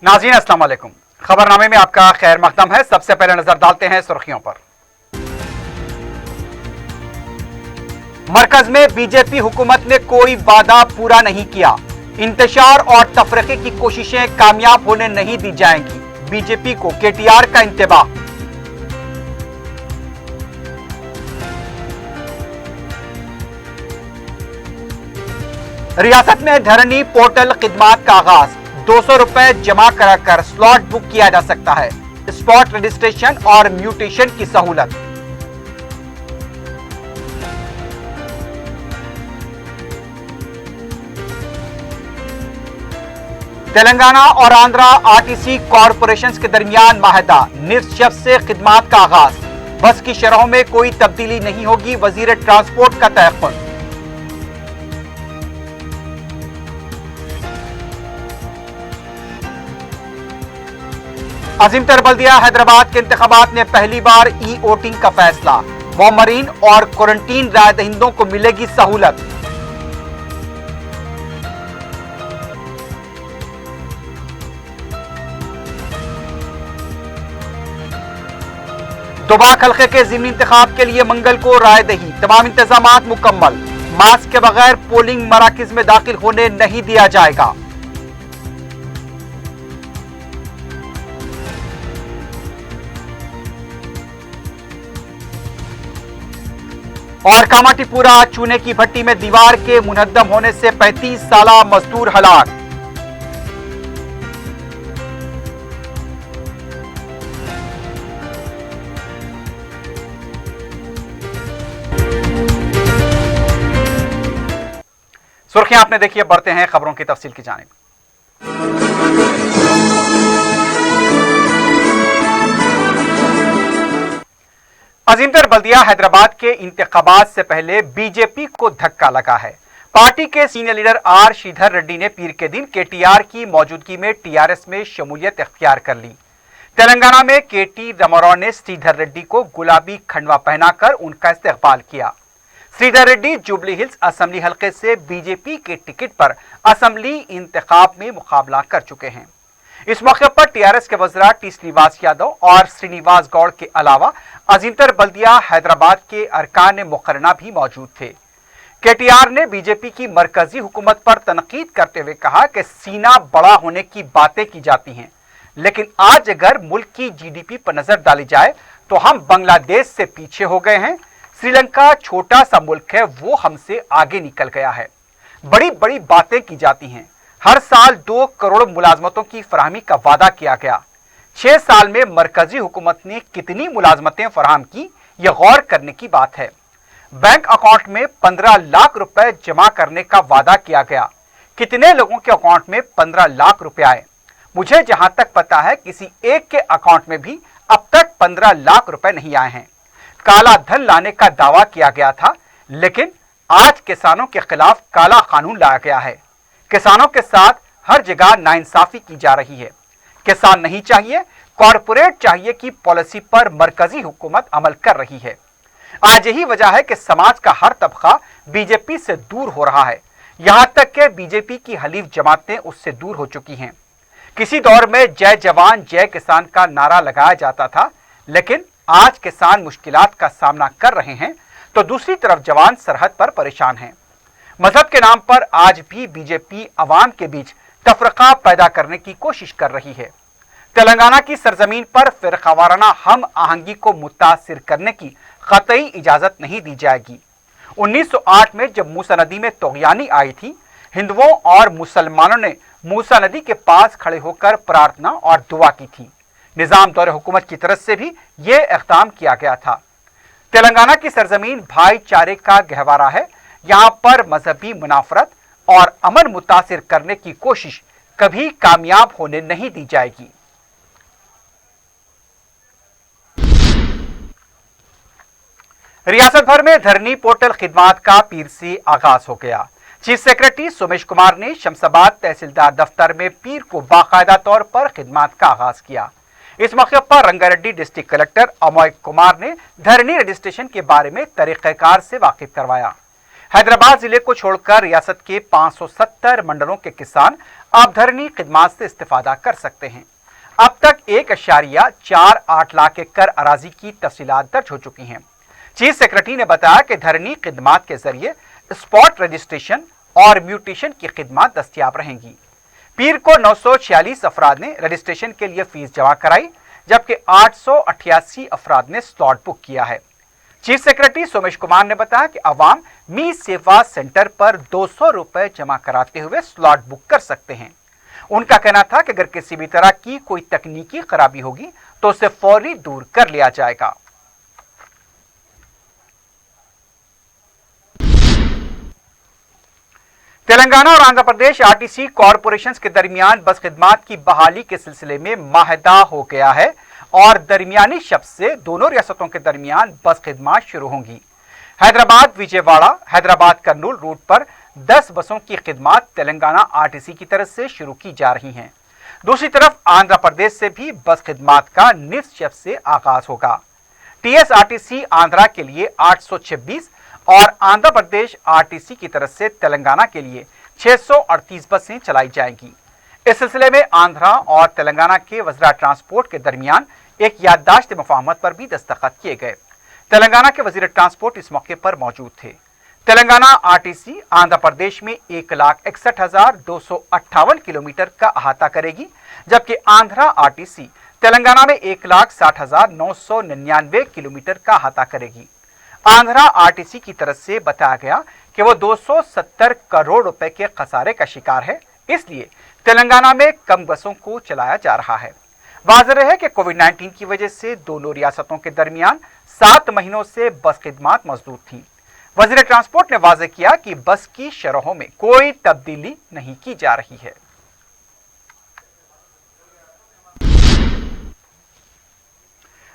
नाज़रीन अस्सलाम वालेकुम। खबरनामे में आपका खैर मकदम है। सबसे पहले नजर डालते हैं सुर्खियों पर। मरकज में बीजेपी हुकूमत ने कोई वादा पूरा नहीं किया। इंतशार और तफरीके की कोशिशें कामयाब होने नहीं दी जाएंगी। बीजेपी को केटीआर का इंतबाह। रियासत में धरनी पोर्टल खिदमात का आगाज। 200 रुपए जमा कराकर स्लॉट बुक किया जा सकता है। स्पॉट रजिस्ट्रेशन और म्यूटेशन की सहूलत। तेलंगाना और आंध्रा आरटीसी कॉरपोरेशंस के दरमियान माहदा। निश्चित से खिदमात का आगाज। बस की शरहों में कोई तब्दीली नहीं होगी। वजीर ट्रांसपोर्ट का तयक़ुन। अजीमतर बल्दिया हैदराबाद के इंतखाबात में पहली बार ई वोटिंग का फैसला। मॉमरीन और क्वारंटीन राय दहिंदों को मिलेगी सहूलत। दोबाक हल्के के ज़िमनी इंतखाब के लिए मंगल को राय दही। तमाम इंतजामात मुकम्मल। मास्क के बगैर पोलिंग मराकिज में दाखिल होने नहीं दिया जाएगा। और कामाटीपुरा चूने की भट्टी में दीवार के मुनहद्दम होने से 35 साला मजदूर हलाक। सुर्खियां आपने देखी, बढ़ते हैं खबरों की तफसील की जानिब। अजीमतर बल्दिया हैदराबाद के इंतखाबात से पहले बीजेपी को धक्का लगा है। पार्टी के senior leader R Sridhar Reddy ने पीर के दिन केटीआर की मौजूदगी में टीआरएस में शमूलियत इख्तियार कर ली। तेलंगाना में केटी रामाराव ने श्रीधर रेड्डी को गुलाबी खंडवा पहनाकर उनका इस्तकबाल किया। श्रीधर रेड्डी जुबली हिल्स असेंबली हल्के से बीजेपी के टिकट पर असेंबली इंतखाब में मुकाबला कर चुके हैं। इस मौके पर टीआरएस के वज़रा टी श्रीनिवास यादव और श्रीनिवास गौड़ के अलावा अजीमतर बल्दिया हैदराबाद के अरकान मुकर्रना भी मौजूद थे। केटीआर ने बीजेपी की मरकजी हुकूमत पर तनकीद करते हुए कहा कि सीना बड़ा होने की बातें की जाती हैं, लेकिन आज अगर मुल्क की जीडीपी पर नजर डाली जाए तो हम बांग्लादेश से पीछे हो गए हैं। श्रीलंका छोटा सा मुल्क है, वो हमसे आगे निकल गया है। बड़ी बड़ी बातें की जाती हैं। हर साल 2 करोड़ मुलाजमतों की फराहमी का वादा किया गया। 6 साल में मरकजी हुकूमत ने कितनी मुलाजमतें फराहम की, यह गौर करने की बात है। बैंक अकाउंट में 15 लाख रुपए जमा करने का वादा किया गया। कितने लोगों के अकाउंट में 15 लाख रुपए आए? मुझे जहां तक पता है किसी एक के अकाउंट में भी अब तक 15 लाख रुपए नहीं आए हैं। काला धन लाने का दावा किया गया था, लेकिन आज किसानों के खिलाफ काला कानून लाया गया है। किसानों के साथ हर जगह नाइंसाफी की जा रही है। किसान नहीं चाहिए, कॉरपोरेट चाहिए की पॉलिसी पर मरकजी हुकूमत अमल कर रही है। आज यही वजह है कि समाज का हर तबका बीजेपी से दूर हो रहा है। यहां तक कि बीजेपी की हलीफ जमातें उससे दूर हो चुकी हैं। किसी दौर में जय जवान जय किसान का नारा लगाया जाता था, लेकिन आज किसान मुश्किलात का सामना कर रहे हैं तो दूसरी तरफ जवान सरहद पर परेशान हैं। मजहब के नाम पर आज भी बीजेपी अवाम के बीच तफरका पैदा करने की कोशिश कर रही है। तेलंगाना की सरजमीन पर फिरकावाराना हम आहंगी को मुतासिर करने की कतई इजाजत नहीं दी जाएगी। 1908 में जब मूसा नदी में तोगयानी आई थी, हिंदुओं और मुसलमानों ने मूसा नदी के पास खड़े होकर प्रार्थना और दुआ की थी। निजाम दौरे हुकूमत की तरफ से भी ये इक़दाम किया गया था। तेलंगाना की सरजमीन भाईचारे का गहवारा है। यहाँ पर मजहबी मुनाफरत और अमन मुतासिर करने की कोशिश कभी कामयाब होने नहीं दी जाएगी। रियासत भर में धरनी पोर्टल खिदमात का पीर से आगाज हो गया। चीफ सेक्रेटरी सोमेश कुमार ने शमशाबाद तहसीलदार दफ्तर में पीर को बाकायदा तौर पर खिदमात का आगाज किया। इस मौके पर रंगारेड्डी डिस्ट्रिक्ट कलेक्टर अमोय कुमार ने धरनी रजिस्ट्रेशन के बारे में तरीक़ेकार से वाकिफ करवाया। हैदराबाद जिले को छोड़कर रियासत के 570 मंडलों के किसान अब धरनी खिदमात से इस्तेफादा कर सकते हैं। अब तक 1.48 लाख एकड़ अराजी की तफसीलात दर्ज हो चुकी हैं। चीफ सेक्रेटरी ने बताया कि धरनी खिदमात के जरिए स्पॉट रजिस्ट्रेशन और म्यूटेशन की खिदमात दस्तियाब रहेंगी। पीर को 946 अफराद ने रजिस्ट्रेशन के लिए फीस जमा कराई, जबकि 888 अफराद ने स्लॉट बुक किया है। चीफ सेक्रेटरी सोमेश कुमार ने बताया कि अवाम मी सेवा सेंटर पर 200 रुपए जमा कराते हुए स्लॉट बुक कर सकते हैं। उनका कहना था कि अगर किसी भी तरह की कोई तकनीकी खराबी होगी तो उसे फौरी दूर कर लिया जाएगा। तेलंगाना और आंध्र प्रदेश आरटीसी कॉरपोरेशंस के दरमियान बस खिदमात की बहाली के सिलसिले में माहिदा हो गया है और दरमियानी शब से दोनों रियासतों के दरमियान बस खिदमात शुरू होंगी। हैदराबाद विजयवाड़ा हैदराबाद कर्नूल रूट पर 10 बसों की खिदमात तेलंगाना आरटीसी की तरफ से शुरू की जा रही हैं। दूसरी तरफ आंध्र प्रदेश से भी बस खिदमात का निफ्स शब से आगाज होगा। टीएसआरटीसी आंध्रा के लिए 826 और आंध्र प्रदेश आरटीसी की तरफ से तेलंगाना के लिए 638 बसें चलाई जाएंगी। इस सिलसिले में आंध्रा और तेलंगाना के वज़ीर ट्रांसपोर्ट के दरमियान एक याददाश्त मुफाहमत पर भी दस्तखत किए गए। तेलंगाना के वज़ीर ट्रांसपोर्ट इस मौके पर मौजूद थे। तेलंगाना आरटीसी आंध्र प्रदेश में 1,61,258 किलोमीटर का अहाता करेगी, जबकि आंध्रा आरटीसी तेलंगाना में 1,60,999 किलोमीटर का अहाता करेगी। आंध्रा आरटीसी की तरफ से बताया गया कि वो 270 करोड़ रुपए के खसारे का शिकार है, इसलिए तेलंगाना में कम बसों को चलाया जा रहा है। वाज़ेह है कि कोविड-19 की वजह से दोनों रियासतों के दरमियान 7 महीनों से बस खिदमात मसदूद थी। वज़ीर ट्रांसपोर्ट ने वाज़ेह किया कि बस की शरहों में कोई तब्दीली नहीं की जा रही है।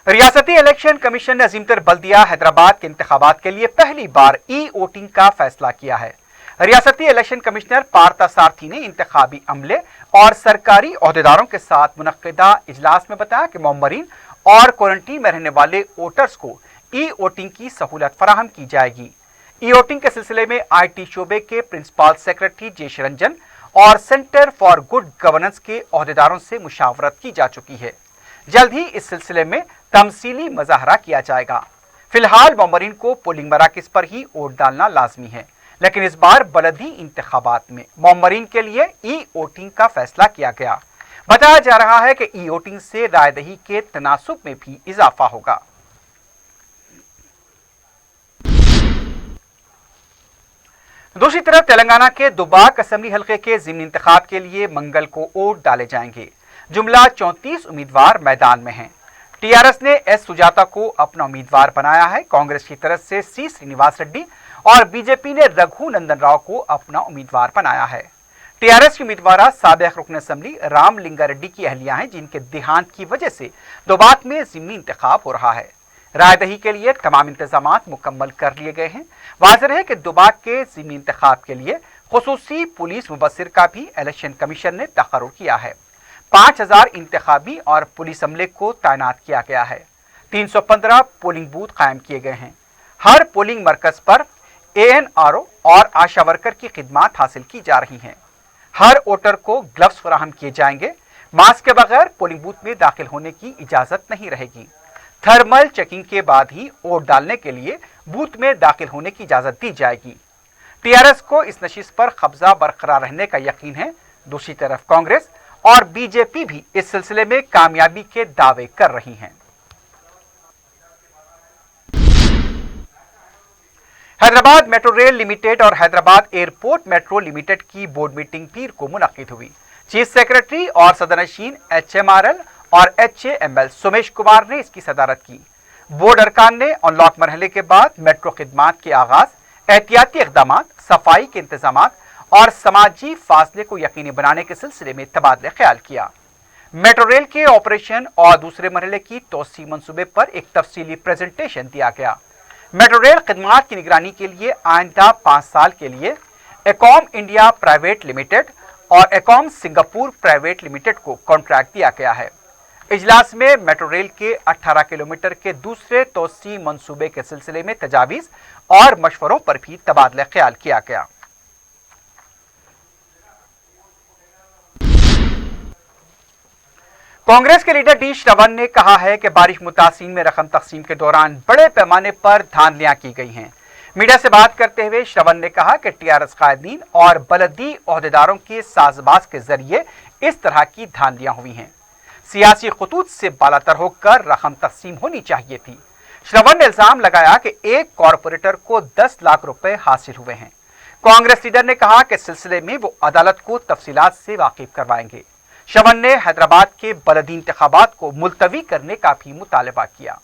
रियासती इलेक्शन कमीशन ने अजीमतर बल्दिया हैदराबाद के इंतखाबात के लिए पहली बार ई वोटिंग का फैसला किया है। रियासती इलेक्शन कमिश्नर पार्था सारथी ने इंतखाबी अमले और सरकारी ओहदेदारों के साथ मुनक्किदा इजलास में बताया कि मोमरीन और क्वारंटीन में रहने वाले वोटर्स को ई वोटिंग की सहूलत फराहम की जाएगी। ई वोटिंग के सिलसिले में IT शोबे के प्रिंसिपल सेक्रेटरी जेश रंजन और सेंटर फॉर गुड गवर्नेंस के ओहदेदारों से मुशावरत की जा चुकी है। जल्द ही इस सिलसिले में तमसीली मुजाहरा किया जाएगा। फिलहाल मोमरीन को पोलिंग मराकज पर ही वोट डालना लाजमी है, लेकिन इस बार बलदी इंतखाबात में मोमरीन के लिए ई वोटिंग का फैसला किया गया। बताया जा रहा है कि ई वोटिंग से रायदही के तनासुब में भी इजाफा होगा। दूसरी तरफ तेलंगाना के दुबाक असेंबली हल्के के ज़िमनी इंतखाब के लिए मंगल को वोट डाले जाएंगे। जुमला 34 उम्मीदवार मैदान में हैं। टीआरएस ने एस सुजाता को अपना उम्मीदवार बनाया है। कांग्रेस की तरफ से सी श्रीनिवास रेड्डी और बीजेपी ने रघु नंदन राव को अपना उम्मीदवार बनाया है। टीआरएस की उम्मीदवार साबिक रुकन असेंबली राम लिंगा रेड्डी की अहलिया हैं, जिनके देहांत की वजह से दोबाक में ज़िमनी इंतखाब हो रहा है। रायदही के लिए तमाम इंतजामात मुकम्मल कर लिए गए हैं। वाज़ेह है कि दोबाक के ज़िमनी इंतखाब के लिए खुसूसी पुलिस मुबस्सिर का भी इलेक्शन कमीशन ने तकर्रुर किया है। 5000 इंतखाबी और पुलिस अमले को तैनात किया गया है। 315 पोलिंग बूथ कायम किए गए हैं। हर पोलिंग मरकज पर ANRO और आशा वर्कर की खिदमात हासिल की जा रही हैं। हर वोटर को ग्लव्स फराहम किए जाएंगे। मास्क के बगैर पोलिंग बूथ में दाखिल होने की इजाजत नहीं रहेगी। थर्मल चेकिंग के बाद ही वोट डालने के लिए बूथ में दाखिल होने की इजाजत दी जाएगी। टीआरएस को इस नशिस्त पर कब्जा बरकरार रहने का यकीन है। दूसरी तरफ कांग्रेस और बीजेपी भी इस सिलसिले में कामयाबी के दावे कर रही हैं। हैदराबाद मेट्रो रेल लिमिटेड और हैदराबाद एयरपोर्ट मेट्रो लिमिटेड की बोर्ड मीटिंग पीर को मुनक्किद हुई। चीफ सेक्रेटरी और सदरनशीन HMRL और HAML सोमेश कुमार ने इसकी सदारत की। बोर्ड अरकान ने अनलॉक मरहले के बाद मेट्रो खिदमात के आगाज, एहतियाती इक़दाम, सफाई के इंतजाम और समाजी फासले को यकीनी बनाने के सिलसिले में तबादला ख्याल किया। मेट्रो रेल के ऑपरेशन और दूसरे मरहले की तोसी मंसूबे पर एक तफसीली प्रेजेंटेशन दिया गया। मेट्रो रेल खिदमात की निगरानी के लिए आइंदा 5 साल के लिए एकॉम इंडिया प्राइवेट लिमिटेड और एकॉम सिंगापुर प्राइवेट लिमिटेड को कॉन्ट्रैक्ट दिया गया है। इजलास में मेट्रो रेल के 18 किलोमीटर के दूसरे तोसी मंसूबे के सिलसिले में तजावीज़ और मशवरों पर भी तबादला ख्याल किया गया। कांग्रेस के लीडर डी श्रवण ने कहा है कि बारिश मुतासिन में रकम तकसीम के दौरान बड़े पैमाने पर धांधलियां की गई हैं। मीडिया से बात करते हुए श्रवण ने कहा कि टीआरएस कायदीन और बलदी ओहदेदारों के साजबाज के जरिए इस तरह की धांधलियां हुई हैं। सियासी खतूत से बालातर होकर रकम तकसीम होनी चाहिए थी। श्रवण ने इल्जाम लगाया कि एक कॉरपोरेटर को 10 लाख रुपए हासिल हुए हैं। कांग्रेस लीडर ने कहा कि सिलसिले में वो अदालत को तफसीलात से वाकिफ करवाएंगे। श्रवण ने हैदराबाद के बलदी इंतखाबात को मुलतवी करने का भी मुतालबा किया।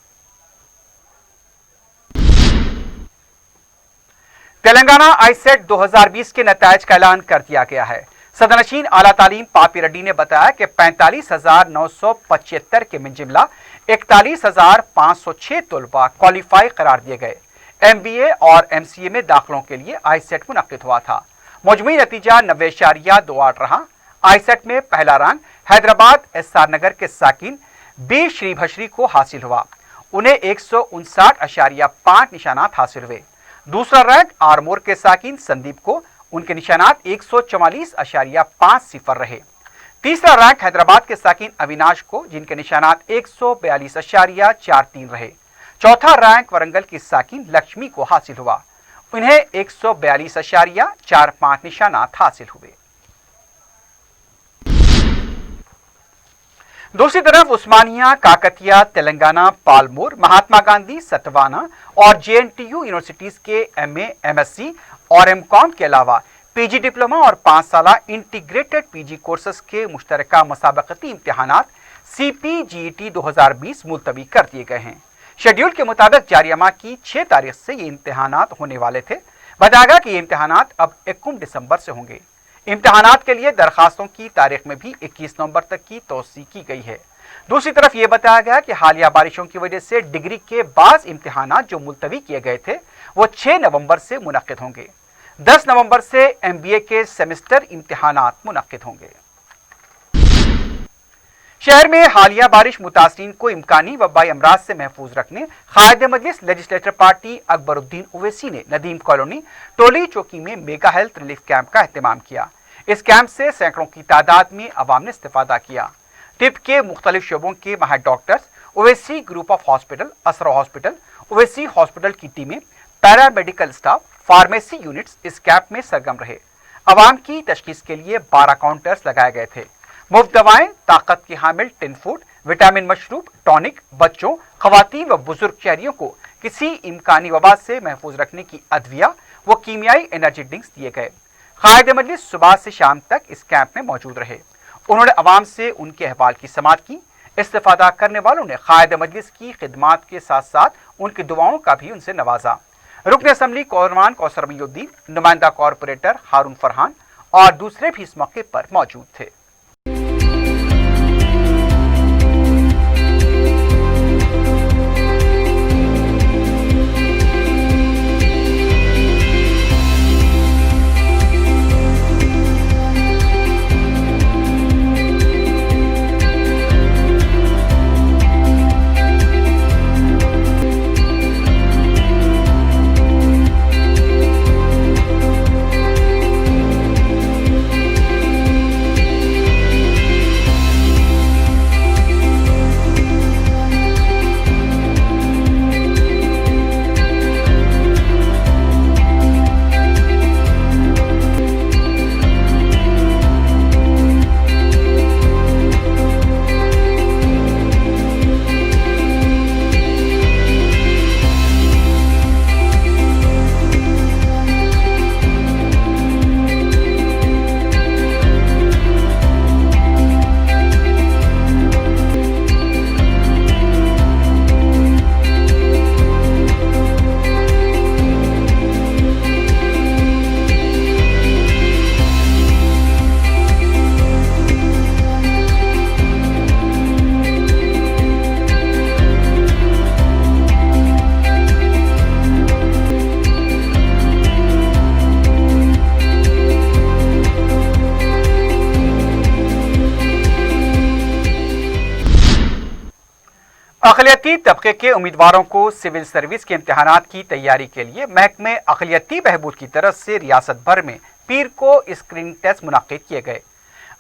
तेलंगाना आईसेट 2020 के नतायज का ऐलान कर दिया गया है। सदनशीन आला तालीम पापी रेड्डी ने बताया कि 45,975 के मिंजिमला 41,506 तलबा क्वालिफाई करार दिए गए। MBA और MCA में दाखिलों के लिए आईसेट मुनक्किद हुआ था। मजमूई नतीजा 90.28 रहा। आईसेट में पहला रैंक हैदराबाद SR नगर के साकिन बी श्रीभश्री को हासिल हुआ। उन्हें 159.5 निशानात हासिल हुए। दूसरा रैंक आरमोर के साकिन संदीप को, उनके निशानात 144.50 रहे। तीसरा रैंक हैदराबाद के साकिन अविनाश को, जिनके निशानात 142.43 रहे। चौथा रैंक वरंगल की साकिन लक्ष्मी को हासिल हुआ। उन्हें 142.45 निशानात हासिल हुए। दूसरी तरफ उस्मानिया, काकतिया, तेलंगाना, पालमोर, महात्मा गांधी, सतवाना और JNTU यूनिवर्सिटीज के MA, MSc और MCOM के अलावा PG डिप्लोमा और 5 साला इंटीग्रेटेड PG कोर्सेज के मुश्तरका मसाबकती इम्तिहानात CPGET 2020 मुलतवी कर दिए गए हैं। शेड्यूल के मुताबिक जारी माह की 6 तारीख से ये इम्तिहानात होने वाले थे। बताया गया कि ये इम्तिहानात अब 21 दिसंबर से होंगे। इम्तिहानात के लिए दरखास्तों की तारीख में भी 21 नवंबर तक की तोसी की गई है। दूसरी तरफ ये बताया गया कि हालिया बारिशों की वजह से डिग्री के बाज़ इम्तिहानात जो मुलतवी किए गए थे वो 6 नवंबर से मुनक्किद होंगे। 10 नवंबर से MBA के सेमेस्टर इम्तिहानात मुनक्किद होंगे। शहर में हालिया बारिश मुतासिरीन को इम्कानी वबाई अमराज से महफूज रखने कायदे मजलिस लेजिस्लेटर पार्टी अकबरुद्दीन ओवैसी ने नदीम कॉलोनी टोली चौकी में मेगा हेल्थ रिलीफ कैंप का एहतमाम किया। इस कैंप से सैकड़ों की तादाद में अवाम ने इस्तेफादा किया। टिप के मुख्तलिफ शोबों के माहिर doctors, Owaisi group of hospital, Asra hospital, Owaisi hospital की टीमें, पैरामेडिकल स्टाफ, फार्मेसी यूनिट्स इस कैंप में सरगर्म रहे। अवाम की तशखीस के लिए 12 काउंटर्स लगाए गए थे। मुफ्त दवाएं, ताकत की हामिल टिन फूड, विटामिन मशरूब, टॉनिक, बच्चों, खवातीन व बुजुर्ग शहरियों को किसी इम्कानी वबा से महफूज रखने की अदविया व कीमियाई एनर्जी ड्रिंक्स दिए गए। कायदे मजलिस सुबह से शाम तक इस कैंप में मौजूद रहे। उन्होंने अवाम से उनके अहवाल की समाअत की। इस्तेफादा करने वालों ने कायदे मजलिस की खिदमात के साथ साथ उनकी दुआओं का भी उनसे नवाजा। रुकन असम्बली कौरमान कौसर मईउद्दीन, नुमाइंदा कॉरपोरेटर हारून फरहान और दूसरे भी इस मौके पर मौजूद थे। अक़लियती तबके के उम्मीदवारों को सिविल सर्विस के इम्तिहानात की तैयारी के लिए महकमे अक़लियती बहबूद की तरफ से रियासत भर में पीर को स्क्रीनिंग टेस्ट मुनक्किद किए गए।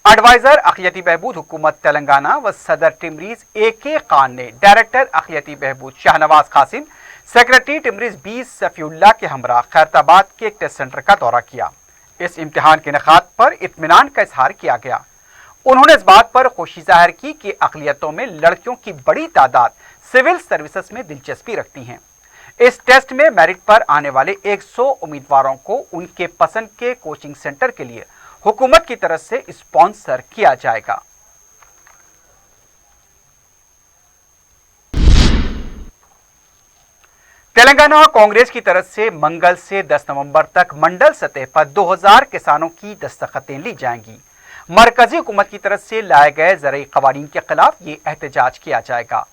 एडवाइजर अखिलती बहबूद हुकूमत तेलंगाना व सदर टिमरीज AK खान ने डायरेक्टर अखिलती बहबूद शाहनवाज कासिम, सेक्रेटरी टिमरीज B सफीउल्लाह के हमरा खैरताबाद के एक टेस्ट सेंटर का दौरा किया। इस इम्तिहान के निकात पर इत्मीनान का इजहार किया गया। उन्होंने इस बात पर खुशी जाहिर की कि अक़लियतों में लड़कियों की बड़ी तादाद सिविल सर्विसेज में दिलचस्पी रखती हैं। इस टेस्ट में मेरिट पर आने वाले 100 उम्मीदवारों को उनके पसंद के कोचिंग सेंटर के लिए हुकूमत की तरफ से स्पॉन्सर किया जाएगा। तेलंगाना कांग्रेस की तरफ से मंगल से 10 नवंबर तक मंडल सतह पर 2000 किसानों की दस्तखतें ली जाएंगी। मरकजी हुकूमत की तरफ से लाए गए ज़रई क़वानीन के खिलाफ ये एहतजाज किया जाएगा।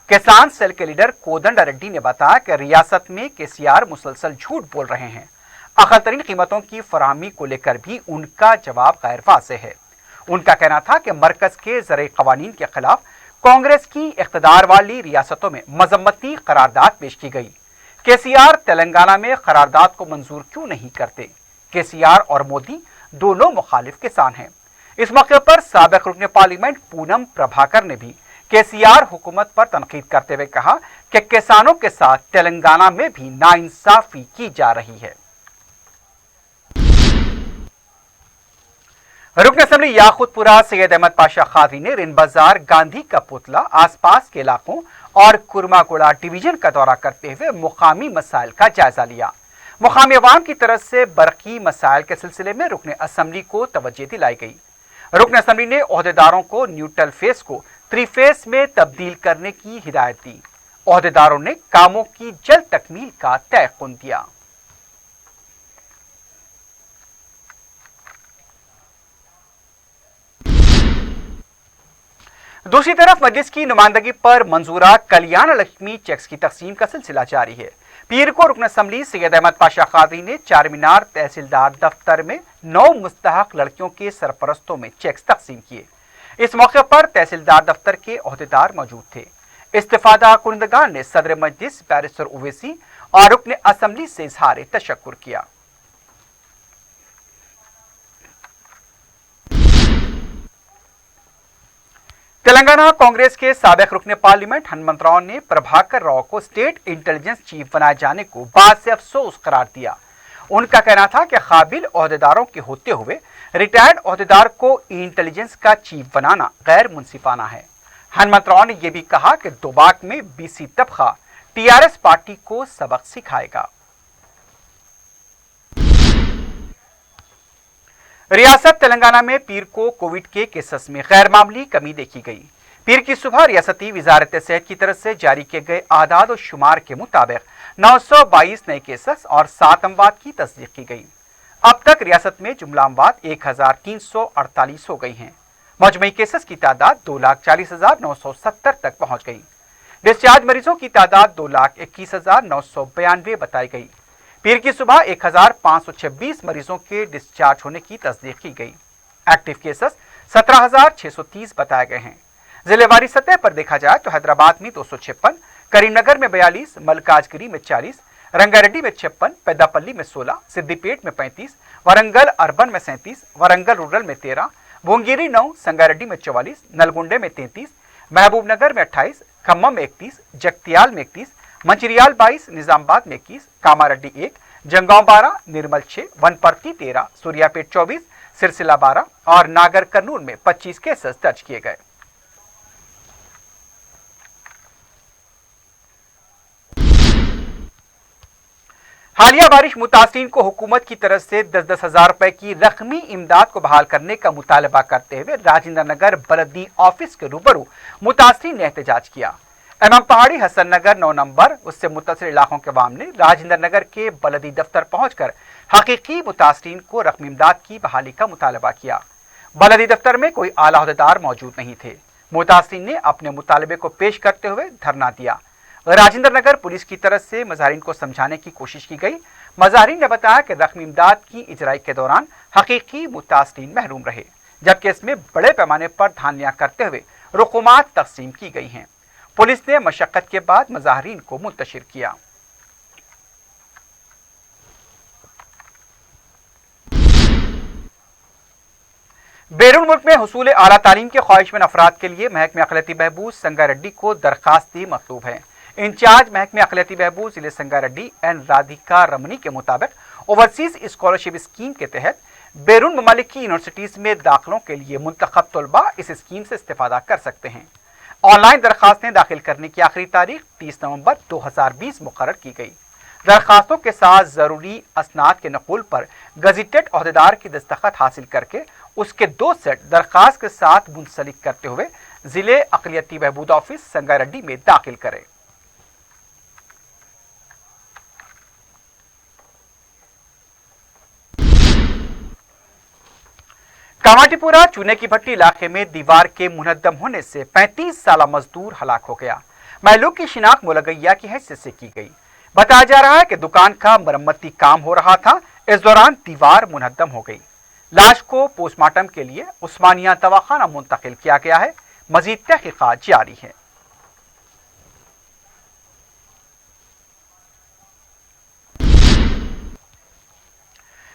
किसान सेल के लीडर कोदंड रेड्डी ने बताया कि रियासत में KCR मुसलसल झूठ बोल रहे हैं। अक़ल तरीन कीमतों की फराहमी को लेकर भी उनका जवाब गैर वाज़ेह है। उनका कहना था कि मरकज के ज़रई क़वानीन के खिलाफ कांग्रेस की इक़्तिदार वाली रियासतों में मजम्मती करारदाद पेश की गई। KCR तेलंगाना में करारदाद को मंजूर क्यों नहीं करते? KCR और मोदी दोनों मुखालिफ किसान हैं। इस मौके पर साबिक़ रुकन पार्लियामेंट पूनम प्रभाकर ने भी KCR हुकूमत पर तनकीद करते हुए कहा कि किसानों के साथ तेलंगाना में भी नाइंसाफी की जा रही है। रुकन असम्बली याकूतपुरा सैयद अहमद पाशा खादरी ने रिन बाजार, गांधी का पुतला, आसपास के इलाकों और कुरमागुड़ा डिवीजन का दौरा करते हुए मुकामी मसाइल का जायजा लिया। मुकामी अवाम की तरफ से बरकी मसाइल के सिलसिले में रुकन असम्बली को तवज्जो दिलाई गई। रुकन असम्बली ने ओहदेदारों को न्यूट्रल फेस को 3 फेस में तब्दील करने की हिदायत दी। ओहदेदारों ने कामों की जल्द तकमील का तयक़ुन दिया। दूसरी तरफ मजलिस की नुमाइंदगी पर मंजूरा कल्याण लक्ष्मी चेक्स की तकसीम का सिलसिला जारी है। पीर को रुकन असम्बली सैयद अहमद पाशा खादरी ने चारमीनार तहसीलदार दफ्तर में 9 मुस्तहक लड़कियों के सरपरस्तों में चेक्स तकसीम किए। इस मौके पर तहसीलदार दफ्तर के ओहदेदार मौजूद थे। इस्तिफादा कुनंदगान ने सदर मजलिस बैरिस्टर उवैसी और रुकन असम्बली से इजहार तशक्कुर किया। तेलंगाना कांग्रेस के साबिक़ रुकन पार्लियामेंट हनुमंत राव ने प्रभाकर राव को स्टेट इंटेलिजेंस चीफ बनाए जाने को बात से अफसोस करार दिया। उनका कहना था कि काबिल ओहदेदारों के होते हुए रिटायर्ड ओहदेदार को इंटेलिजेंस का चीफ बनाना गैर मुनसिफाना है। हनुमंत राव ने यह भी कहा कि दोबाक में BC तबका TRS पार्टी को सबक सिखाएगा। रियासत तेलंगाना में पीर को कोविड के केसेस में गैर मामूली कमी देखी गई। पीर की सुबह रियासती वजारत सेहत की तरफ से जारी किए गए आदाद और शुमार के मुताबिक 922 नए केसेस और 7 अमवात की तस्दीक की गई। अब तक रियासत में जुमला अमवात 1348 हो गई हैं। मजमई केसेस की तादाद 2,40,970 तक पहुंच गई। डिस्चार्ज मरीजों की तादाद 2,21,992 बताई गई। पीर की सुबह 1,526 मरीजों के डिस्चार्ज होने की तस्दीक की गई। एक्टिव केसेस 17,630 बताए गए हैं। जिलेवारी सतह पर देखा जाए तो हैदराबाद में 256, करीमनगर में 42, मलकाजगिरी में 40, रंगारेड्डी में 56, पेद्दापल्ली में 16, सिद्दीपेट में 35, वरंगल अर्बन में 37, वरंगल रूरल में 13, भूंगिरी 9, संगारेड्डी में 44, नलगुंडे में 33, महबूबनगर में 28, खम्मम में 31, जगतियाल में 31, मंचिरियाल 22, निजामाबाद में 21, कामारेड्डी 1, जंगांव 12, निर्मल 6, वनपर्ती 13, सूर्यापेट 24, सिरसिला 12 और नागर कर्नूल में 25 केसेस दर्ज किए गए। हालिया बारिश मुतासिरीन को हुकूमत की तरफ से 10-10 हजार रुपए की रकमी इमदाद को बहाल करने का मुतालबा करते हुए राजेंद्र नगर बलदी ऑफिस के रूबरू मुतासिरीन ने एहतजाज किया। इमाम पहाड़ी, हसन नगर 9 नंबर उससे मुतासिर इलाकों के अवाम ने राजेंद्र नगर के बलदी दफ्तर पहुंचकर हकीकी मुतासिरीन को रकमी इमदाद की बहाली का मुतालबा किया। बलदी दफ्तर में कोई आला अहदेदार मौजूद नहीं थे। मुतासिरीन ने अपने मुतालबे को पेश करते हुए धरना दिया। राजेंद्र नगर पुलिस की तरफ से मज़ाहिरीन को समझाने की कोशिश की गई। मज़ाहिरीन ने बताया कि रकमी इमदाद की इजराई के दौरान हकीकी मुतासिरीन महरूम रहे, जबकि इसमें बड़े पैमाने पर धानियां करते हुए रुकुमात तकसीम की गई हैं। पुलिस ने मशक्कत के बाद मज़ाहिरीन को मुंतशिर किया। बैरून मुल्क में हुसूल आला तालीम के ख्वाहिशमंद अफराद के लिए महकमे अक़लियती बहबूद संगारेड्डी को दरखास्तें मतलूब हैं। इंचार्ज महकमे अक़लियती बहबूद ज़िले संगारेड्डी एन राधिका रमनी के मुताबिक ओवरसीज स्कॉलरशिप स्कीम के तहत बैरून ममालिक की यूनिवर्सिटीज़ में दाखिलों के लिए मुंतखब तलबा इस स्कीम से इस्तेफादा कर सकते हैं। ऑनलाइन दरखास्तें दाखिल करने की आखिरी तारीख 30 नवंबर 2020 मुकर्रर की गई। दरखास्तों के साथ ज़रूरी असनाद के नकुल पर गज़ेटेड ओहदेदार की दस्तखत हासिल करके उसके 2 सेट दरखास्त के साथ मुंसलिक करते हुए ज़िले अक़लियती बहबूद ऑफिस संगारेड्डी में दाखिल करें। कामाटीपुरा चूने की भट्टी इलाके में दीवार के मुनहद्दम होने से 35 साला मजदूर हलाक हो गया। महलूक की शिनाख्त मुलगैया की हैसियत से की गई। बताया जा रहा है कि दुकान का मरम्मती काम हो रहा था, इस दौरान दीवार मुनहद्दम हो गई। लाश को पोस्टमार्टम के लिए उस्मानिया दवाखाना मुंतकिल किया गया है। मजीद तहकीकात जारी है।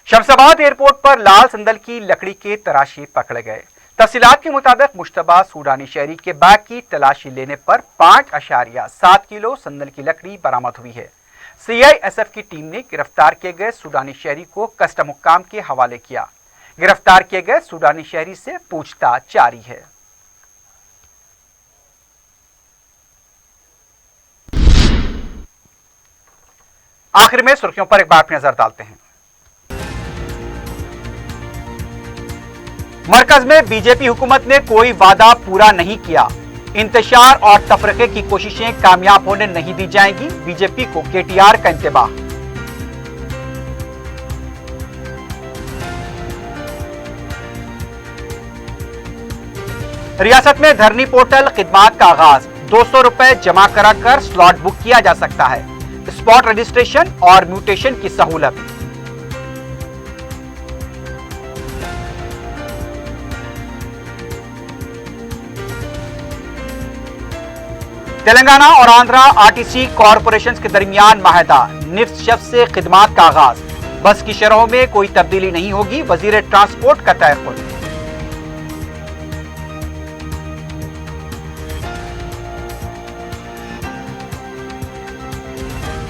शमशाबाद एयरपोर्ट पर लाल संदल की लकड़ी के तराशी पकड़े गए। तफसीलात के मुताबिक मुश्तबा सूडानी शहरी के बैग की तलाशी लेने पर 5.7 किलो संदल की लकड़ी बरामद हुई है। CISF की टीम ने गिरफ्तार किए गए सूडानी शहरी को कस्टम हुक्काम के हवाले किया। गिरफ्तार किए गए सूडानी शहरी से पूछताछ जारी है। आखिर में सुर्खियों पर एक बार नजर डालते हैं। मरकज में बीजेपी हुकूमत ने कोई वादा पूरा नहीं किया। इंतशार और तफरीके की कोशिशें कामयाब होने नहीं दी जाएंगी। बीजेपी को KTR का इंतबाह। रियासत में धरनी पोर्टल खिदमात का आगाज। 200 रुपए जमा कराकर स्लॉट बुक किया जा सकता है। स्पॉट रजिस्ट्रेशन और म्यूटेशन की सहूलत। तेलंगाना और आंध्रा RTC कॉरपोरेशन के दरमियान माहिदा। निफ्ट शफ्ट से खिदमात का आगाज। बस की शरहों में कोई तब्दीली नहीं होगी। वजीर ट्रांसपोर्ट का तयक़ुल।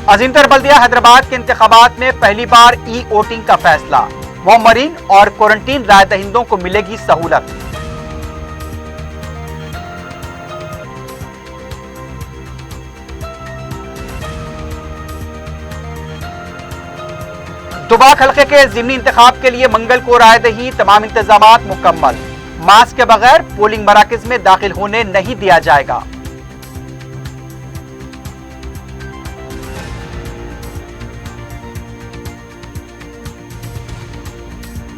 अजीमतर बल्दिया हैदराबाद के इंतखाबात में पहली बार ई-वोटिंग का फैसला। मुअम्मरीन और क्वारंटीन राय दहिंदों को मिलेगी सहूलत। दुबाक हल्के के ज़िमनी इंतखाब के लिए मंगल को रायदही। तमाम इंतजामात मुकम्मल। मास्क के बगैर पोलिंग मराकज में दाखिल होने नहीं दिया जाएगा।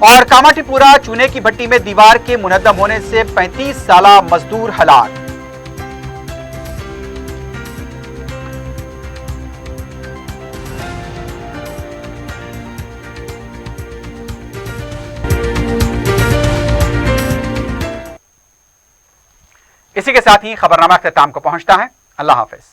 और कामाटीपुरा चूने की भट्टी में दीवार के मुनहद्दम होने से 35 साला मजदूर हलाक। इसी के साथ ही खबरनामा अख्ताम को पहुंचता है। अल्लाह हाफिज।